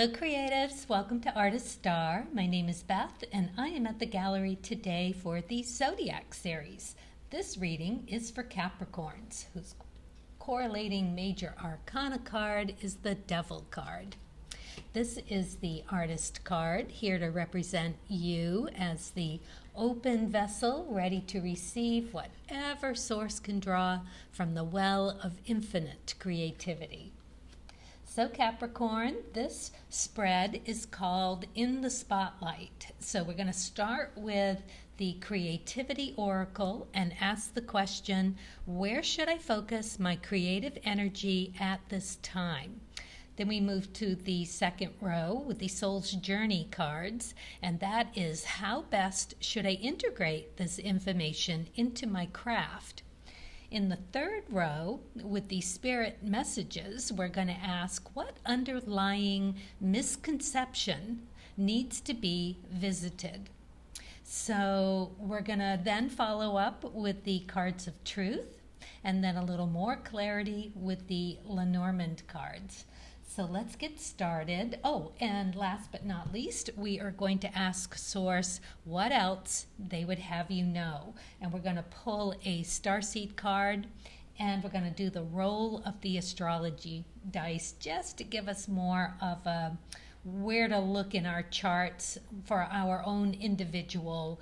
Hello creatives, welcome to Artist Star. My name is Beth and I am at the gallery today for the Zodiac series. This reading is for Capricorns, whose correlating major arcana card is the Devil card. This is the artist card, here to represent you as the open vessel ready to receive whatever source can draw from the well of infinite creativity. So Capricorn, this spread is called In the Spotlight. So we're going to start with the Creativity Oracle and ask the question, where should I focus my creative energy at this time? Then we move to the second row with the Soul's Journey cards, and that is, how best should I integrate this information into my craft? In the third row, with the spirit messages, we're going to ask what underlying misconception needs to be visited. So we're going to then follow up with the cards of truth, and then a little more clarity with the Lenormand cards. So let's get started. Oh, and last but not least, we are going to ask Source what else they would have you know. And we're going to pull a starseed card, and we're going to do the roll of the astrology dice just to give us more of a where to look in our charts for our own individual,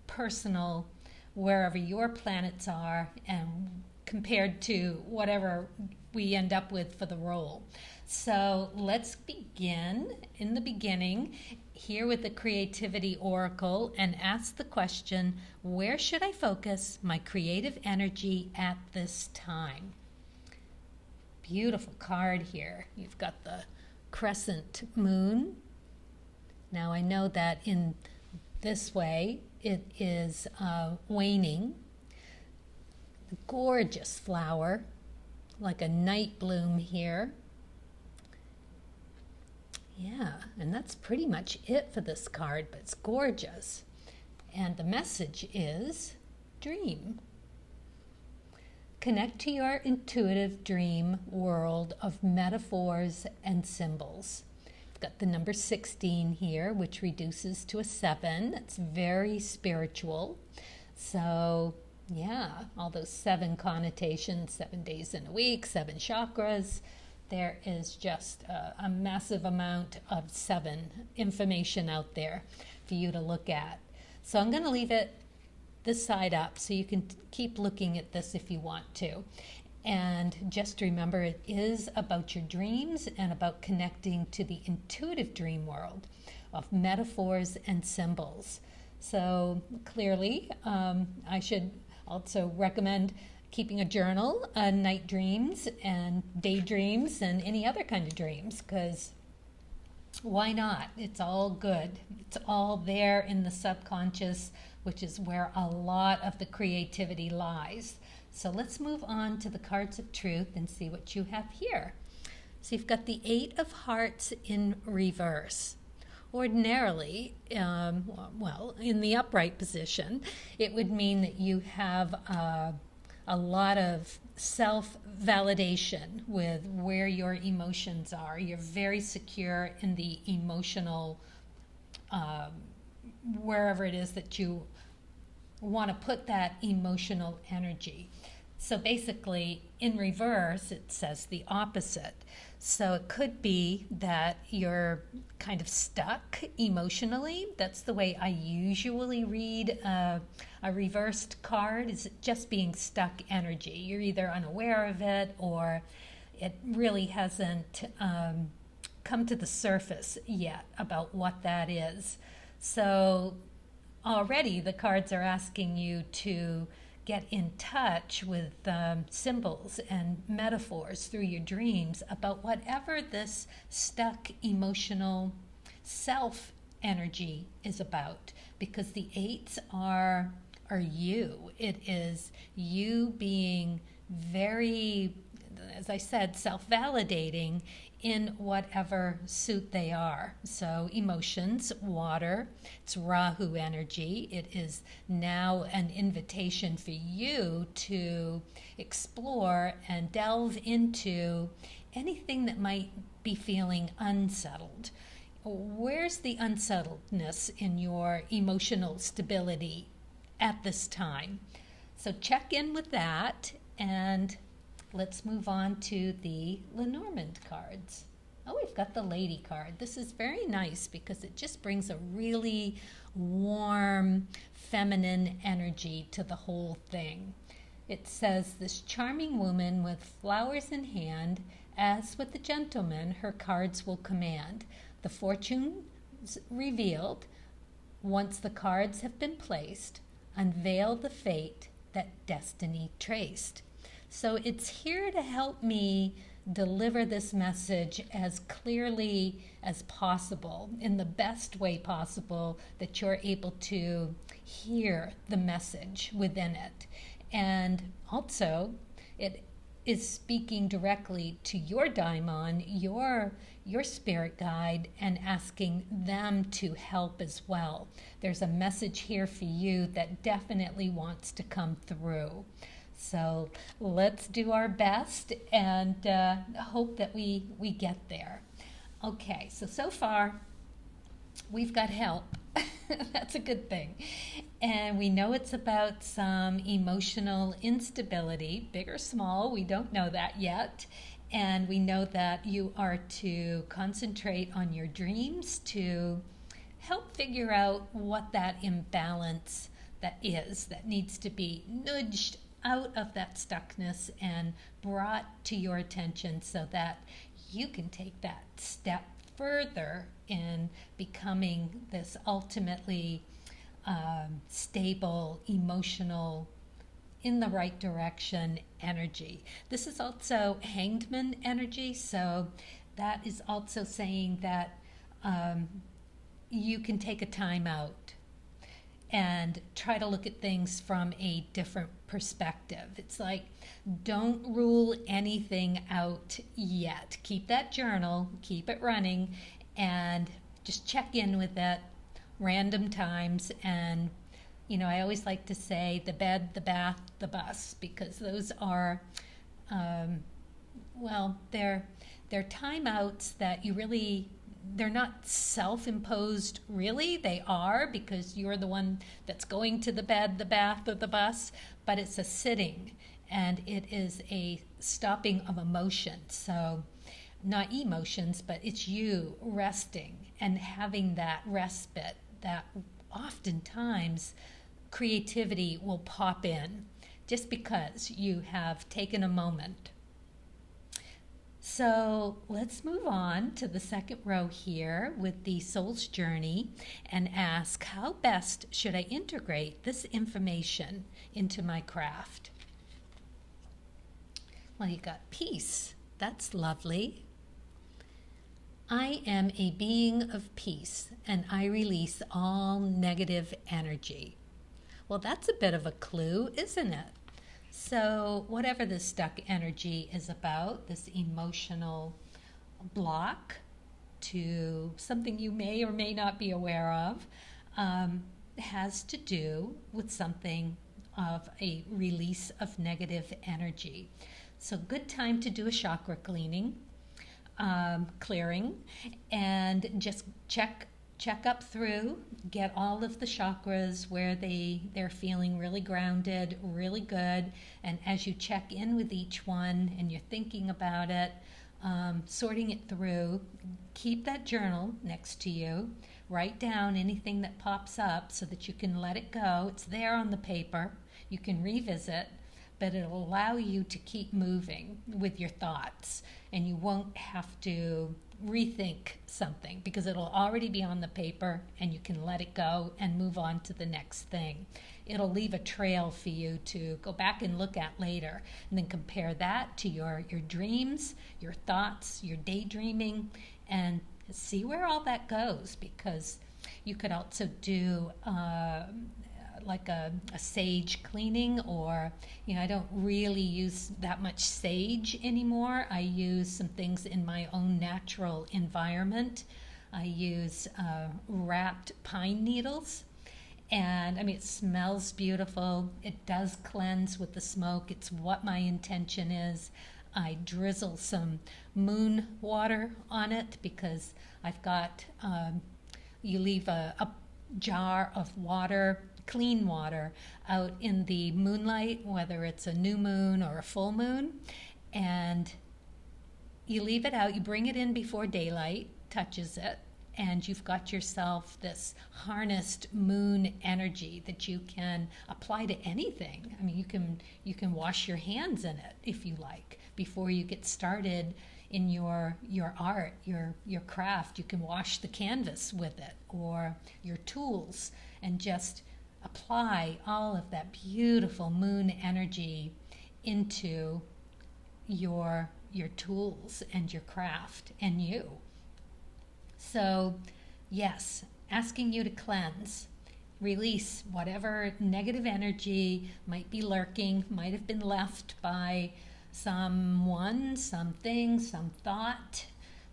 personal, wherever your planets are, and compared to whatever we end up with for the roll. So let's begin in the beginning here with the Creativity Oracle and ask the question, where should I focus my creative energy at this time? Beautiful card here. You've got the crescent moon. Now I know that in this way it is waning. Gorgeous flower, like a night bloom here. Yeah, and that's pretty much it for this card, but it's gorgeous. And the message is dream. Connect to your intuitive dream world of metaphors and symbols. I've got the number 16 here, which reduces to a 7. That's very spiritual. So yeah, all those 7 connotations, 7 days in a week, 7 chakras. There is just a massive amount of 7 information out there for you to look at. So I'm going to leave it this side up so you can keep looking at this if you want to. And just remember, it is about your dreams and about connecting to the intuitive dream world of metaphors and symbols. So clearly, I should also recommend keeping a journal, night dreams and daydreams and any other kind of dreams, because why not? It's all good. It's all there in the subconscious, which is where a lot of the creativity lies. So let's move on to the cards of truth and see what you have here. So you've got the 8 of Hearts in reverse. Ordinarily, in the upright position, it would mean that you have a lot of self-validation with where your emotions are. You're very secure in the emotional, wherever it is that you want to put that emotional energy. So basically, in reverse, it says the opposite. So it could be that you're kind of stuck emotionally. That's the way I usually read a reversed card, is just being stuck energy. You're either unaware of it or it really hasn't come to the surface yet about what that is. So already the cards are asking you to get in touch with symbols and metaphors through your dreams about whatever this stuck emotional self energy is about, because the 8s are you. It is you being very as I said, self-validating in whatever suit they are. So emotions, water, it's Rahu energy. It is now an invitation for you to explore and delve into anything that might be feeling unsettled. Where's the unsettledness in your emotional stability at this time? So check in with that, and let's move on to the Lenormand cards. Oh, we've got the lady card. This is very nice because it just brings a really warm, feminine energy to the whole thing. It says, this charming woman with flowers in hand, as with the gentleman, her cards will command. The fortunes revealed, once the cards have been placed, unveil the fate that destiny traced. So it's here to help me deliver this message as clearly as possible, in the best way possible, that you're able to hear the message within it. And also, it is speaking directly to your daimon, your spirit guide, and asking them to help as well. There's a message here for you that definitely wants to come through. So let's do our best and hope that we get there. Okay, so far we've got help. That's a good thing. And we know it's about some emotional instability, big or small, we don't know that yet. And we know that you are to concentrate on your dreams to help figure out what that imbalance that is, that needs to be nudged out of that stuckness and brought to your attention so that you can take that step further in becoming this ultimately stable, emotional, in the right direction energy. This is also Hanged Man energy, so that is also saying that you can take a time out and try to look at things from a different perspective. It's like, don't rule anything out yet. Keep that journal, keep it running, and just check in with it random times. And I always like to say the bed, the bath, the bus, because those are, they're timeouts that you really, they're not self-imposed, really. They are, because you're the one that's going to the bed, the bath, or the bus, but it's a sitting, and it is a stopping of emotion. So not emotions, but it's you resting and having that respite that oftentimes creativity will pop in just because you have taken a moment. So let's move on to the second row here with the soul's journey and ask, how best should I integrate this information into my craft? Well, you got peace. That's lovely. I am a being of peace, and I release all negative energy. Well, that's a bit of a clue, isn't it? So whatever this stuck energy is about, this emotional block to something you may or may not be aware of, has to do with something of a release of negative energy. So good time to do a chakra cleaning, clearing, and just check up through, get all of the chakras where they're feeling really grounded, really good. And as you check in with each one and you're thinking about it, sorting it through, keep that journal next to you. Write down anything that pops up so that you can let it go. It's there on the paper. You can revisit, but it'll allow you to keep moving with your thoughts, and you won't have to rethink something because it'll already be on the paper, and you can let it go and move on to the next thing. It'll leave a trail for you to go back and look at later, and then compare that to your dreams, your thoughts, your daydreaming, and see where all that goes, because you could also do like a sage cleaning, or, I don't really use that much sage anymore. I use some things in my own natural environment. I use wrapped pine needles. And it smells beautiful. It does cleanse with the smoke. It's what my intention is. I drizzle some moon water on it because I've got, you leave a jar of water, clean water, out in the moonlight, whether it's a new moon or a full moon, and you leave it out. You bring it in before daylight touches it, and you've got yourself this harnessed moon energy that you can apply to anything. You can wash your hands in it if you like before you get started in your art, your craft. You can wash the canvas with it, or your tools, and just apply all of that beautiful moon energy into your tools and your craft and you. So, yes, asking you to cleanse, release whatever negative energy might be lurking, might have been left by someone, something, some thought,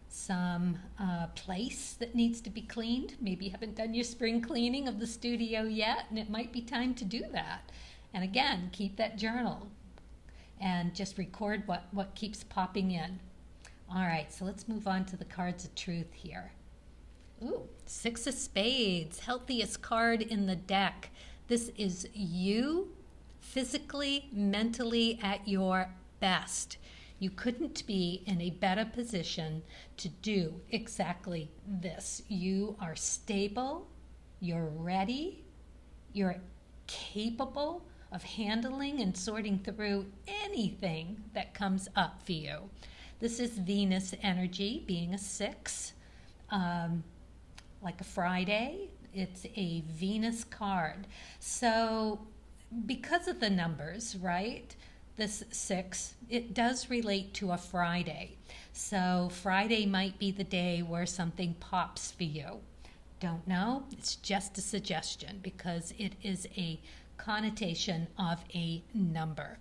some place that needs to be cleaned. Maybe you haven't done your spring cleaning of the studio yet, and it might be time to do that. And again, keep that journal and just record what keeps popping in. All right, so let's move on to the cards of truth here. Ooh, 6 of Spades, healthiest card in the deck. This is you physically, mentally at your best. You couldn't be in a better position to do exactly this. You are stable, you're ready, you're capable of handling and sorting through anything that comes up for you. This is Venus energy, being a 6. Like a Friday, it's a Venus card. So because of the numbers, right, this 6, it does relate to a Friday. So Friday might be the day where something pops for you. Don't know, it's just a suggestion because it is a connotation of a number.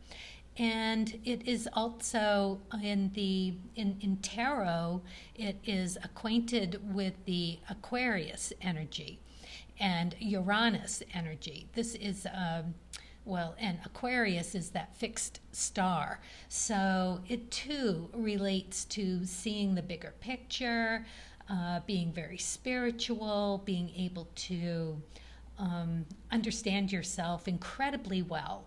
And it is also in tarot, it is acquainted with the Aquarius energy and Uranus energy. This is, and Aquarius is that fixed star. So it too relates to seeing the bigger picture, being very spiritual, being able to understand yourself incredibly well.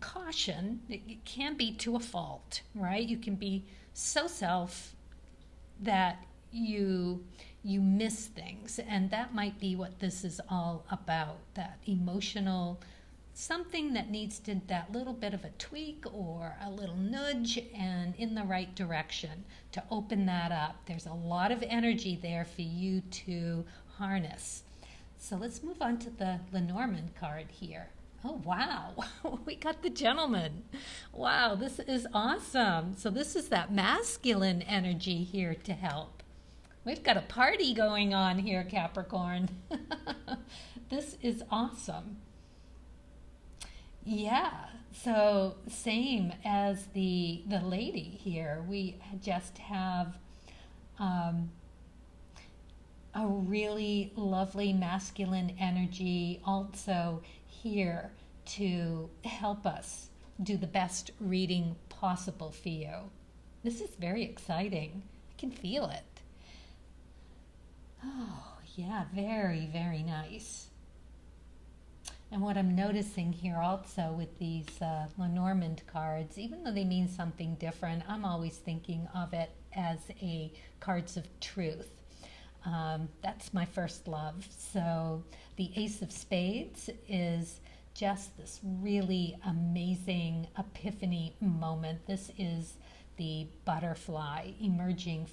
Caution, it can be to a fault, right? You can be so self that you miss things, and that might be what this is all about, that emotional, something that needs that little bit of a tweak or a little nudge and in the right direction to open that up. There's a lot of energy there for you to harness. So let's move on to the Lenormand card here. Oh, wow. We got the gentleman. Wow, this is awesome. So this is that masculine energy here to help. We've got a party going on here, Capricorn. This is awesome. Yeah, so same as the lady here. We just have a really lovely masculine energy also here to help us do the best reading possible for you. This is very exciting. I can feel it. Oh, yeah, very, very nice. And what I'm noticing here also with these Lenormand cards, even though they mean something different, I'm always thinking of it as a cards of truth. That's my first love. So the Ace of Spades is just this really amazing epiphany moment. This is the butterfly emerging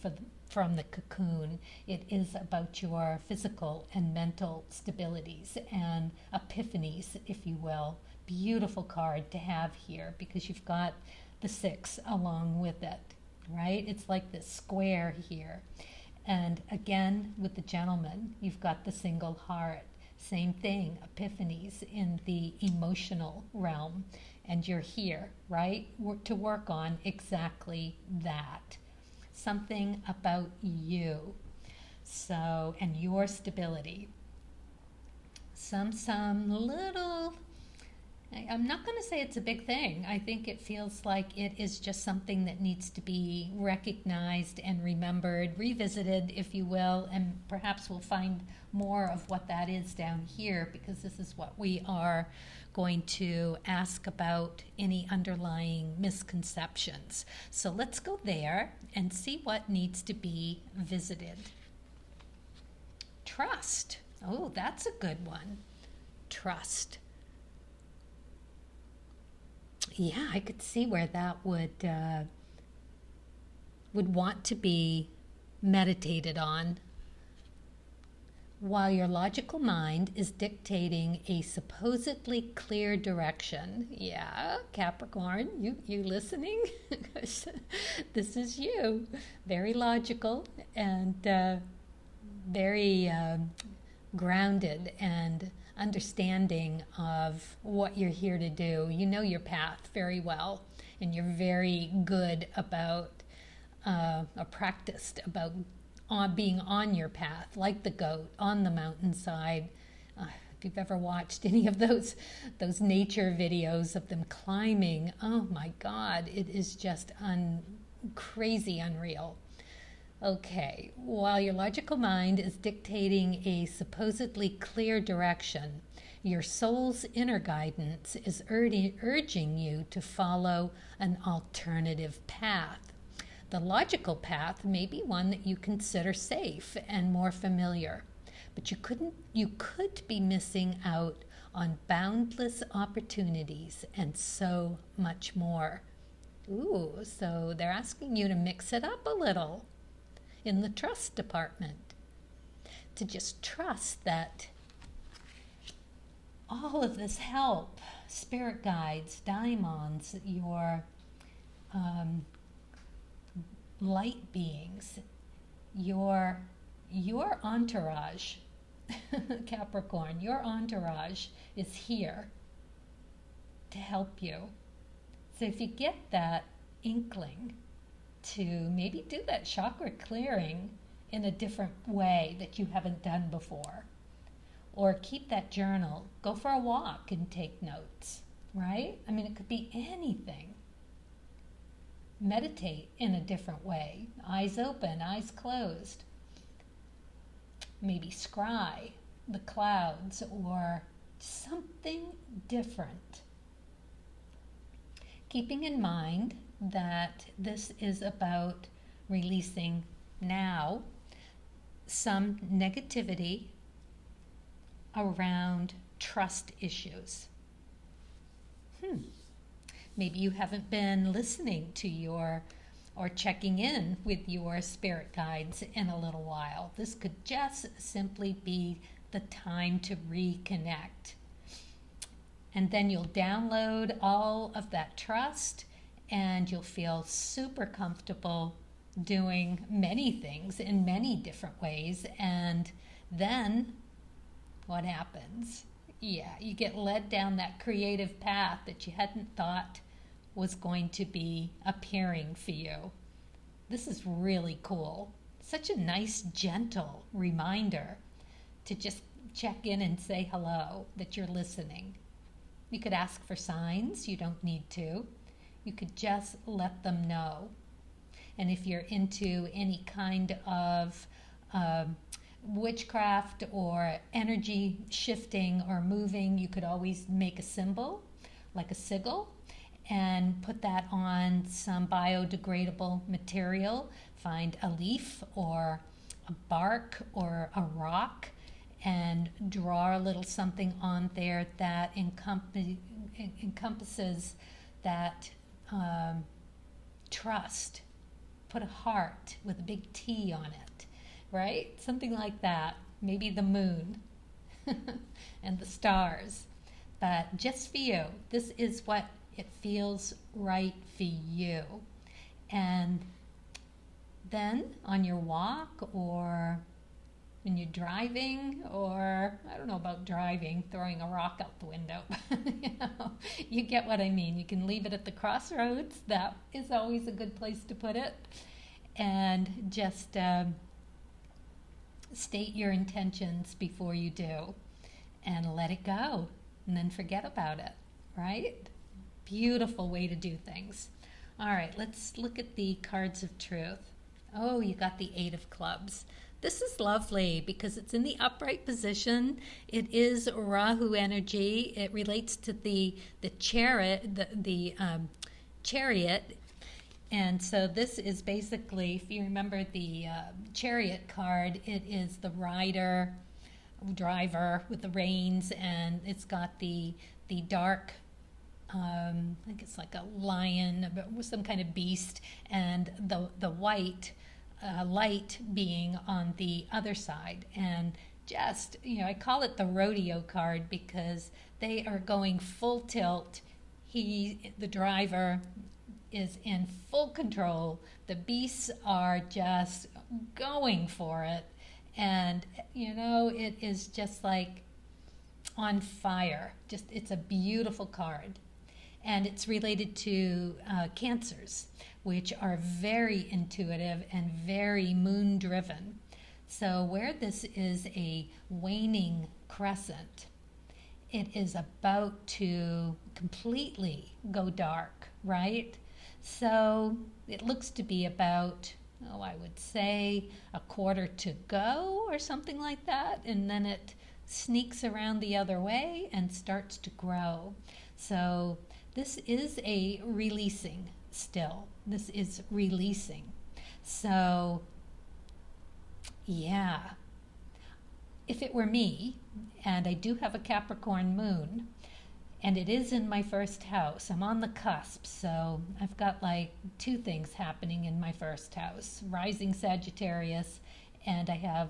from the cocoon. It is about your physical and mental stabilities and epiphanies, if you will. Beautiful card to have here because you've got the 6 along with it, right? It's like this square here. And again, with the gentleman, you've got the single heart. Same thing, epiphanies in the emotional realm. And you're here, right, to work on exactly that. Something about you. So, and your stability. Some little, I'm not going to say it's a big thing. I think it feels like it is just something that needs to be recognized and remembered, revisited, if you will, and perhaps we'll find more of what that is down here, because this is what we are going to ask about, any underlying misconceptions. So let's go there and see what needs to be visited. Trust. Oh, that's a good one. Trust. Yeah, I could see where that would want to be meditated on. While your logical mind is dictating a supposedly clear direction. Yeah, Capricorn, you listening? This is you. Very logical and very grounded and understanding of what you're here to do. You know your path very well, and you're very good about, or practiced about being on your path, like the goat on the mountainside. If you've ever watched any of those nature videos of them climbing, oh my God, it is just crazy unreal. Okay, while your logical mind is dictating a supposedly clear direction, your soul's inner guidance is urging you to follow an alternative path. The logical path may be one that you consider safe and more familiar, but you could be missing out on boundless opportunities and so much more. Ooh, so they're asking you to mix it up a little in the trust department, to just trust that all of this help, spirit guides, daimons, your light beings, your entourage, Capricorn, your entourage is here to help you. So if you get that inkling to maybe do that chakra clearing in a different way that you haven't done before, or keep that journal, go for a walk and take notes, right? I mean, it could be anything. Meditate in a different way, eyes open, eyes closed. Maybe scry the clouds or something different. Keeping in mind that this is about releasing now some negativity around trust issues. Maybe you haven't been listening to or checking in with your spirit guides in a little while. This could just simply be the time to reconnect. And then you'll download all of that trust, and you'll feel super comfortable doing many things in many different ways. And then what happens? Yeah, you get led down that creative path that you hadn't thought was going to be appearing for you. This is really cool. Such a nice, gentle reminder to just check in and say hello, that you're listening. You could ask for signs. You don't need to. You could just let them know. And if you're into any kind of witchcraft or energy shifting or moving, you could always make a symbol, like a sigil, and put that on some biodegradable material. Find a leaf or a bark or a rock and draw a little something on there that encompasses that trust. Put a heart with a big T on it, right? Something like that. Maybe the moon and the stars. But just for you, this is what it feels right for you. And then on your walk or when you're driving, or I don't know about driving, throwing a rock out the window. You get what I mean. You can leave it at the crossroads. That is always a good place to put it. And just state your intentions before you do and let it go and then forget about it, right? Beautiful way to do things. All right, let's look at the cards of truth. Oh, you got the 8 of clubs. This is lovely because it's in the upright position. It is Rahu energy. It relates to the chariot, the chariot. And so this is basically, if you remember the chariot card, it is the driver with the reins, and it's got the dark, I think it's like a lion, some kind of beast, and the white light being on the other side. And just, I call it the rodeo card because they are going full tilt. The driver is in full control. The beasts are just going for it. And, it is just like on fire. It's a beautiful card. And it's related to cancers, which are very intuitive and very moon-driven. So where this is a waning crescent, it is about to completely go dark, right? So it looks to be about, I would say a quarter to go or something like that. And then it sneaks around the other way and starts to grow. So this is a releasing still. This is releasing. So, yeah. If it were me, and I do have a Capricorn moon, and it is in my first house, I'm on the cusp, so I've got like 2 things happening in my first house. Rising Sagittarius, and I have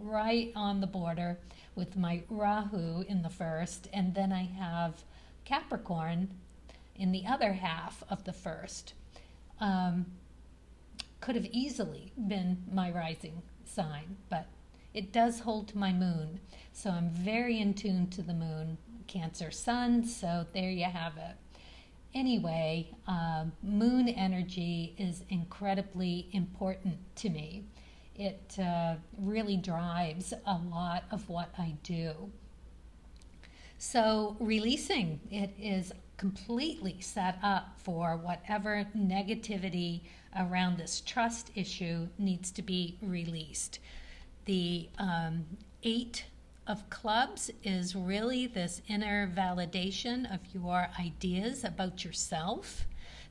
right on the border with my Rahu in the first, and then I have Capricorn in the other half of the first. Could have easily been my rising sign, but it does hold to my moon. So I'm very in tune to the moon, Cancer sun, so there you have it. Anyway, moon energy is incredibly important to me. It really drives a lot of what I do. So releasing, it is completely set up for whatever negativity around this trust issue needs to be released. The 8 of clubs is really this inner validation of your ideas about yourself.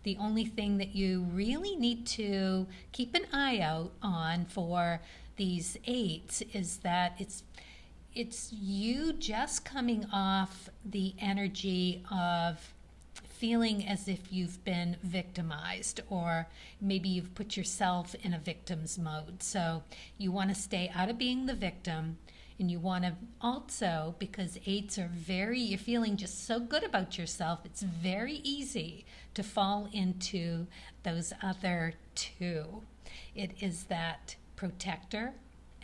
The only thing that you really need to keep an eye out on for these 8s is that it's you just coming off the energy of feeling as if you've been victimized, or maybe you've put yourself in a victim's mode. So you want to stay out of being the victim, and you want to also, because 8s are you're feeling just so good about yourself, it's very easy to fall into those other 2. It is that protector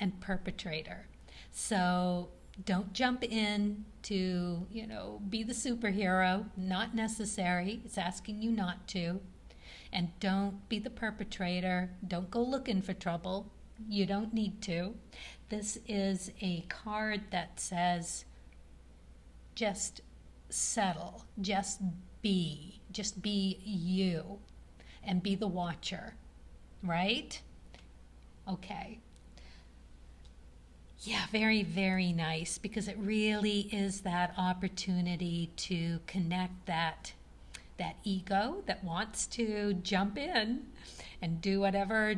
and perpetrator. So don't jump in to, be the superhero. Not necessary. It's asking you not to. And don't be the perpetrator. Don't go looking for trouble. You don't need to. This is a card that says, just settle. Just be you. And be the watcher. Right? Okay. Yeah, very, very nice, because it really is that opportunity to connect that ego that wants to jump in and do whatever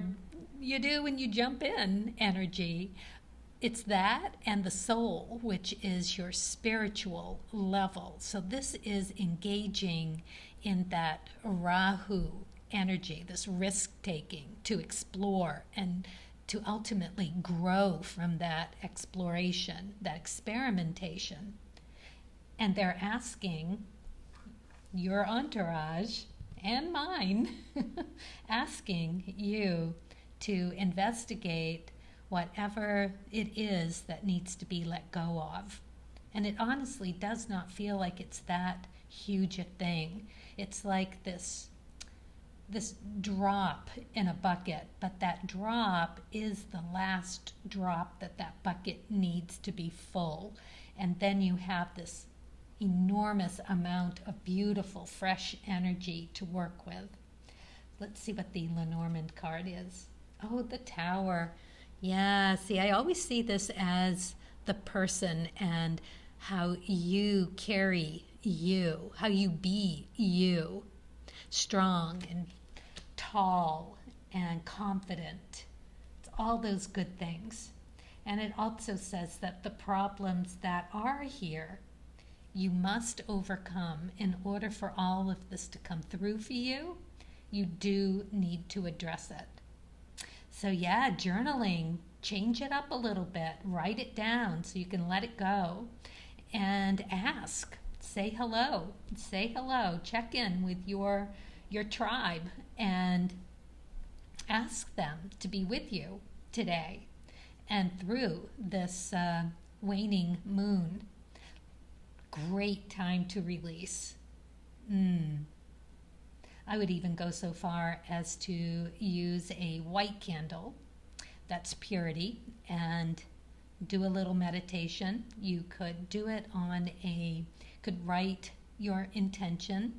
you do when you jump in energy. It's that and the soul, which is your spiritual level. So this is engaging in that Rahu energy, this risk-taking to explore and to ultimately grow from that exploration, that experimentation. And they're asking your entourage and mine, asking you to investigate whatever it is that needs to be let go of. And it honestly does not feel like it's that huge a thing. It's like this drop in a bucket, but that drop is the last drop that bucket needs to be full. And then you have this enormous amount of beautiful, fresh energy to work with. Let's see what the Lenormand card is. Oh, the Tower. Yeah, see, I always see this as the person and how you carry you, how you be you. Strong and tall and confident. It's all those good things. And it also says that the problems that are here, you must overcome in order for all of this to come through for you. You do need to address it. So yeah, journaling, change it up a little bit, write it down so you can let it go, and ask, say hello, check in with your tribe and ask them to be with you today and through this waning moon. Great time to release. I would even go so far as to use a white candle, that's purity, and do a little meditation. You could do it could write your intention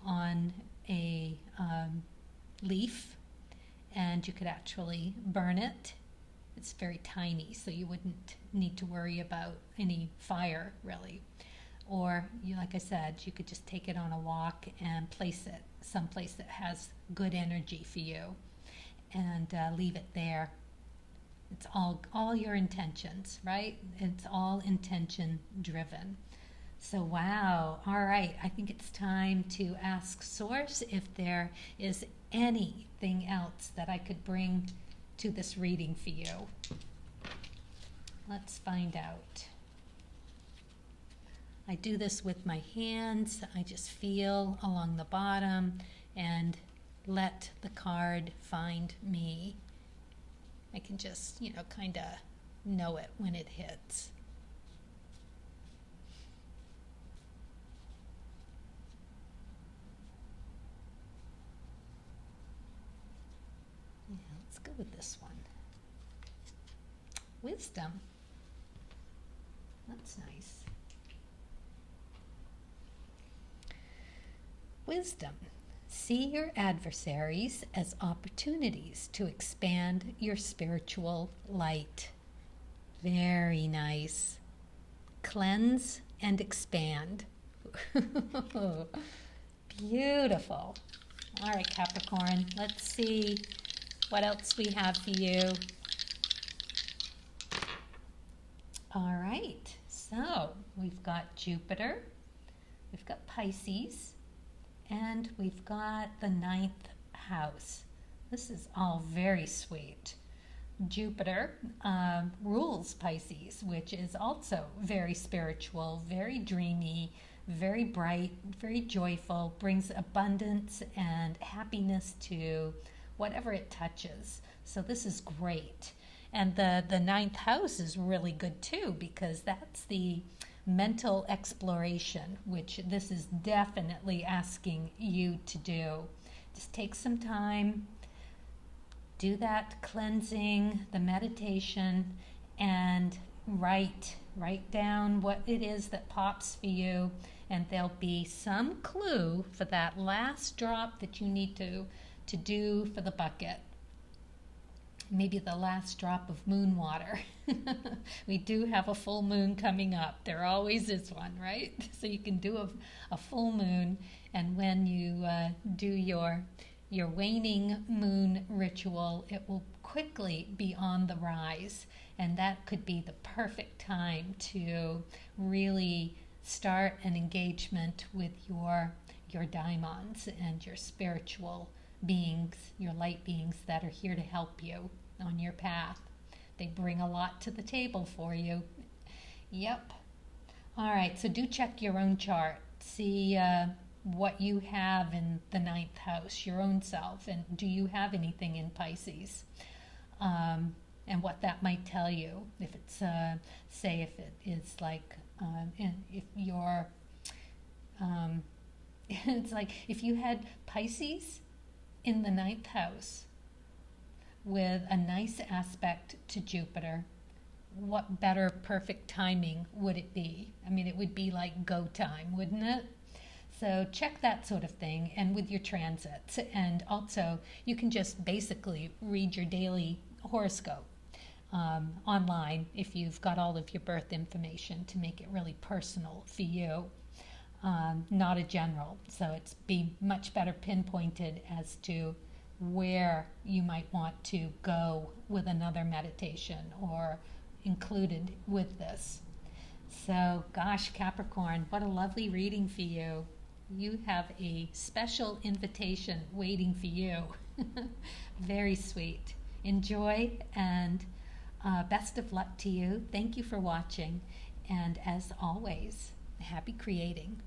on a leaf, and you could actually burn it. It's very tiny, so you wouldn't need to worry about any fire, really. Or, like I said, you could just take it on a walk and place it someplace that has good energy for you, and leave it there. It's all your intentions, right? It's all intention driven. So wow, all right, I think it's time to ask Source if there is anything else that I could bring to this reading for you. Let's find out. I do this with my hands. I just feel along the bottom and let the card find me. I can just, kind of know it when it hits. Yeah, let's go with this one. Wisdom. That's nice. Wisdom. See your adversaries as opportunities to expand your spiritual light. Very nice. Cleanse and expand. Beautiful. All right, Capricorn, let's see what else we have for you. All right, so we've got Jupiter, we've got Pisces, and we've got the 9th house. This is all very sweet. Jupiter rules Pisces, which is also very spiritual, very dreamy, very bright, very joyful, brings abundance and happiness to whatever it touches. So this is great. And the 9th house is really good too, because that's the mental exploration, which this is definitely asking you to do. Just take some time, do that cleansing, the meditation, and write down what it is that pops for you, and there'll be some clue for that last drop that you need to do for the bucket. Maybe the last drop of moon water. We do have a full moon coming up. There always is one, right? So you can do a full moon, and when you do your waning moon ritual, it will quickly be on the rise, and that could be the perfect time to really start an engagement with your daimons and your spiritual beings, your light beings that are here to help you on your path. They bring a lot to the table for you. Yep. All right, so do check your own chart. See what you have in the 9th house, your own self, and do you have anything in Pisces? and what that might tell you. If it's, say, if it is like, if you're, it's like if you had Pisces in the 9th house with a nice aspect to Jupiter, what better perfect timing would it be? I mean, it would be like go time, wouldn't it? So check that sort of thing, and with your transits. And also, you can just basically read your daily horoscope online if you've got all of your birth information to make it really personal for you, not a general. So it's be much better pinpointed as to where you might want to go with another meditation or included with this. So, gosh, Capricorn, what a lovely reading for you. You have a special invitation waiting for you. Very sweet. Enjoy, and best of luck to you. Thank you for watching. And as always, happy creating.